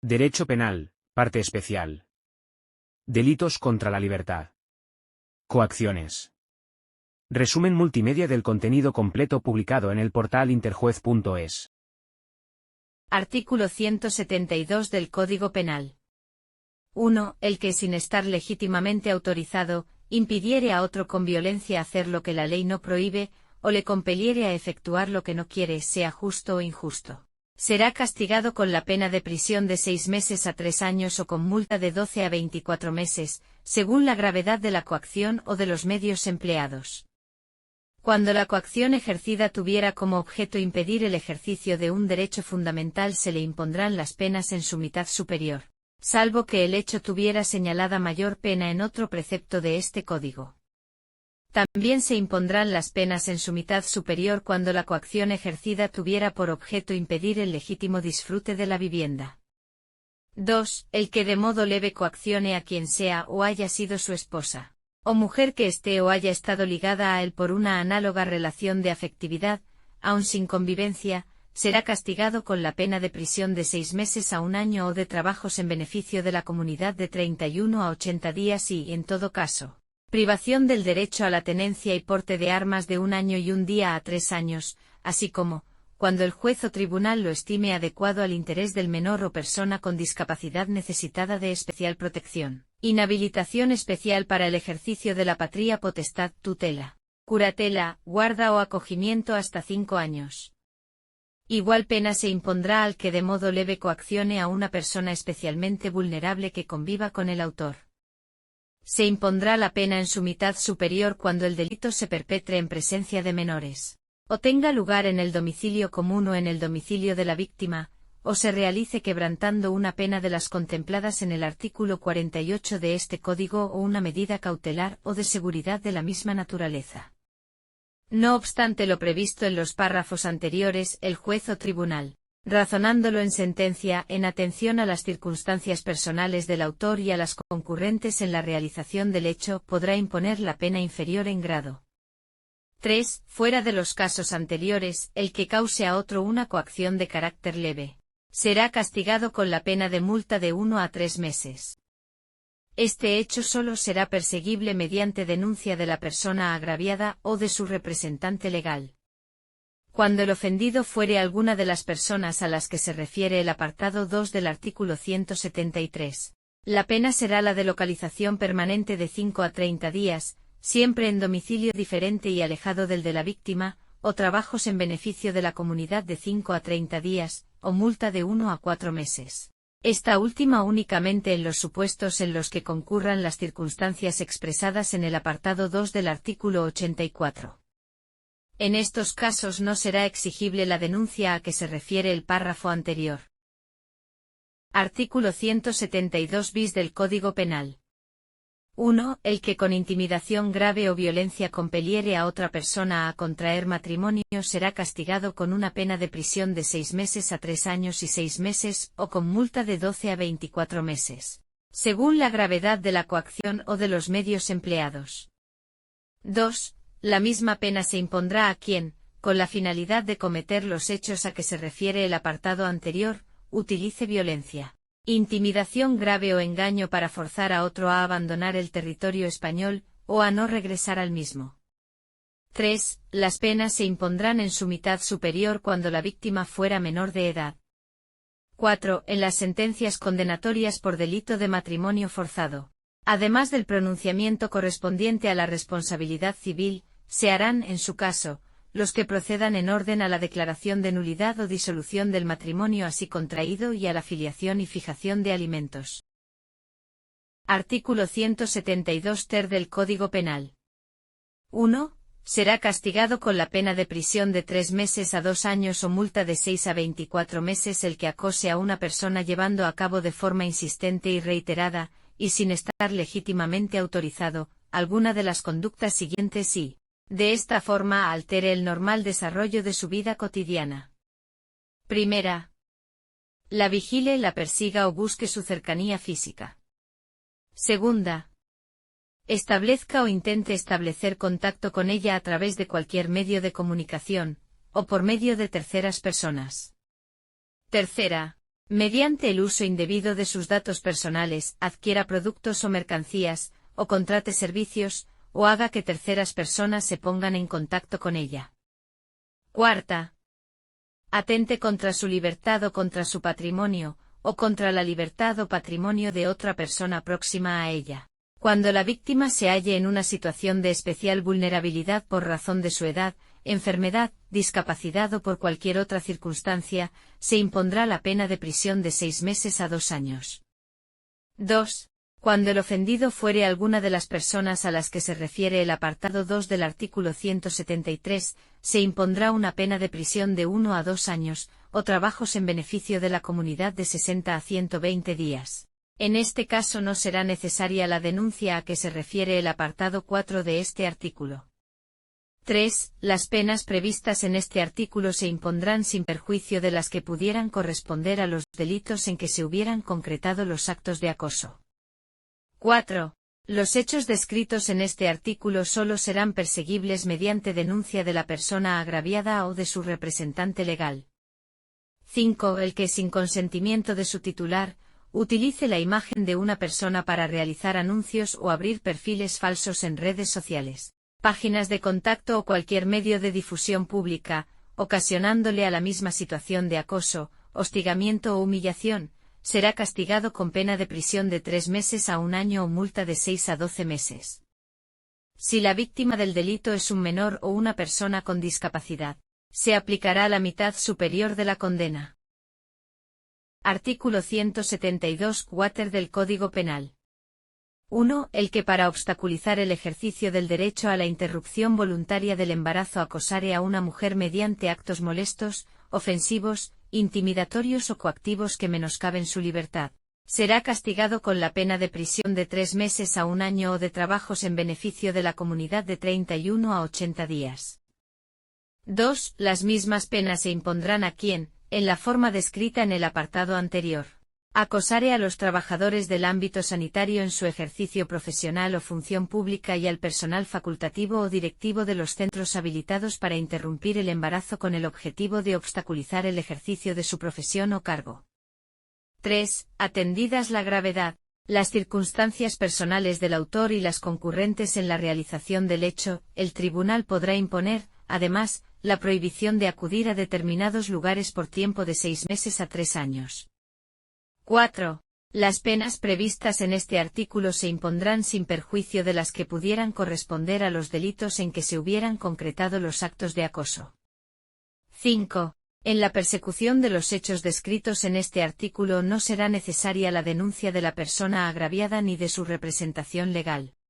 Derecho penal, parte especial. Delitos contra la libertad. Coacciones. Resumen multimedia del contenido completo publicado en el portal interjuez.es. Artículo 172 del Código Penal. 1. El que sin estar legítimamente autorizado, impidiere a otro con violencia hacer lo que la ley no prohíbe, o le compeliere a efectuar lo que no quiere, sea justo o injusto, será castigado con la pena de prisión de 6 meses a 3 años o con multa de 12 a 24 meses, según la gravedad de la coacción o de los medios empleados. Cuando la coacción ejercida tuviera como objeto impedir el ejercicio de un derecho fundamental, se le impondrán las penas en su mitad superior, salvo que el hecho tuviera señalada mayor pena en otro precepto de este Código. También se impondrán las penas en su mitad superior cuando la coacción ejercida tuviera por objeto impedir el legítimo disfrute de la vivienda. 2. El que de modo leve coaccione a quien sea o haya sido su esposa o mujer que esté o haya estado ligada a él por una análoga relación de afectividad, aun sin convivencia, será castigado con la pena de prisión de 6 meses a 1 año o de trabajos en beneficio de la comunidad de 31 a 80 días y, en todo caso, privación del derecho a la tenencia y porte de armas de 1 año y 1 día a 3 años, así como, cuando el juez o tribunal lo estime adecuado al interés del menor o persona con discapacidad necesitada de especial protección, inhabilitación especial para el ejercicio de la patria potestad, tutela, curatela, guarda o acogimiento hasta 5 años. Igual pena se impondrá al que de modo leve coaccione a una persona especialmente vulnerable que conviva con el autor. Se impondrá la pena en su mitad superior cuando el delito se perpetre en presencia de menores, o tenga lugar en el domicilio común o en el domicilio de la víctima, o se realice quebrantando una pena de las contempladas en el artículo 48 de este Código o una medida cautelar o de seguridad de la misma naturaleza. No obstante lo previsto en los párrafos anteriores, el juez o tribunal, razonándolo en sentencia, en atención a las circunstancias personales del autor y a las concurrentes en la realización del hecho, podrá imponer la pena inferior en grado. 3. Fuera de los casos anteriores, el que cause a otro una coacción de carácter leve, será castigado con la pena de multa de 1 a 3 meses. Este hecho solo será perseguible mediante denuncia de la persona agraviada o de su representante legal. Cuando el ofendido fuere alguna de las personas a las que se refiere el apartado 2 del artículo 173, la pena será la de localización permanente de 5 a 30 días, siempre en domicilio diferente y alejado del de la víctima, o trabajos en beneficio de la comunidad de 5 a 30 días, o multa de 1 a 4 meses. Esta última únicamente en los supuestos en los que concurran las circunstancias expresadas en el apartado 2 del artículo 84. En estos casos no será exigible la denuncia a que se refiere el párrafo anterior. Artículo 172 bis del Código Penal. 1. El que con intimidación grave o violencia compeliere a otra persona a contraer matrimonio será castigado con una pena de prisión de 6 meses a 3 años y 6 meses, o con multa de 12 a 24 meses, según la gravedad de la coacción o de los medios empleados. 2. La misma pena se impondrá a quien, con la finalidad de cometer los hechos a que se refiere el apartado anterior, utilice violencia, intimidación grave o engaño para forzar a otro a abandonar el territorio español, o a no regresar al mismo. 3. Las penas se impondrán en su mitad superior cuando la víctima fuera menor de edad. 4. En las sentencias condenatorias por delito de matrimonio forzado, además del pronunciamiento correspondiente a la responsabilidad civil, se harán, en su caso, los que procedan en orden a la declaración de nulidad o disolución del matrimonio así contraído y a la filiación y fijación de alimentos. Artículo 172 ter del Código Penal. 1. Será castigado con la pena de prisión de 3 meses a 2 años o multa de 6 a 24 meses el que acose a una persona llevando a cabo de forma insistente y reiterada, y sin estar legítimamente autorizado, alguna de las conductas siguientes y, de esta forma, altere el normal desarrollo de su vida cotidiana. Primera. La vigile, la persiga o busque su cercanía física. Segunda. Establezca o intente establecer contacto con ella a través de cualquier medio de comunicación, o por medio de terceras personas. Tercera. mediante el uso indebido de sus datos personales, adquiera productos o mercancías, o contrate servicios, o haga que terceras personas se pongan en contacto con ella. Cuarta. Atente contra su libertad o contra su patrimonio, o contra la libertad o patrimonio de otra persona próxima a ella. Cuando la víctima se halle en una situación de especial vulnerabilidad por razón de su edad, enfermedad, discapacidad o por cualquier otra circunstancia, se impondrá la pena de prisión de 6 meses a 2 años. 2. Cuando el ofendido fuere alguna de las personas a las que se refiere el apartado 2 del artículo 173, se impondrá una pena de prisión de 1 a 2 años, o trabajos en beneficio de la comunidad de 60 a 120 días. En este caso no será necesaria la denuncia a que se refiere el apartado 4 de este artículo. 3. Las penas previstas en este artículo se impondrán sin perjuicio de las que pudieran corresponder a los delitos en que se hubieran concretado los actos de acoso. 4. Los hechos descritos en este artículo solo serán perseguibles mediante denuncia de la persona agraviada o de su representante legal. 5. El que sin consentimiento de su titular, utilice la imagen de una persona para realizar anuncios o abrir perfiles falsos en redes sociales, páginas de contacto o cualquier medio de difusión pública, ocasionándole a la misma situación de acoso, hostigamiento o humillación, será castigado con pena de prisión de 3 meses a 1 año o multa de 6 a 12 meses. Si la víctima del delito es un menor o una persona con discapacidad, se aplicará la mitad superior de la condena. Artículo 172 cuater del Código Penal. 1. El que para obstaculizar el ejercicio del derecho a la interrupción voluntaria del embarazo acosare a una mujer mediante actos molestos, ofensivos, intimidatorios o coactivos que menoscaben su libertad, será castigado con la pena de prisión de 3 meses a 1 año o de trabajos en beneficio de la comunidad de 31 a 80 días. 2. Las mismas penas se impondrán a quien, en la forma descrita en el apartado anterior, acosare a los trabajadores del ámbito sanitario en su ejercicio profesional o función pública y al personal facultativo o directivo de los centros habilitados para interrumpir el embarazo con el objetivo de obstaculizar el ejercicio de su profesión o cargo. 3. Atendidas la gravedad, las circunstancias personales del autor y las concurrentes en la realización del hecho, el tribunal podrá imponer, además, la prohibición de acudir a determinados lugares por tiempo de 6 meses a 3 años. 4. Las penas previstas en este artículo se impondrán sin perjuicio de las que pudieran corresponder a los delitos en que se hubieran concretado los actos de acoso. 5. En la persecución de los hechos descritos en este artículo no será necesaria la denuncia de la persona agraviada ni de su representación legal.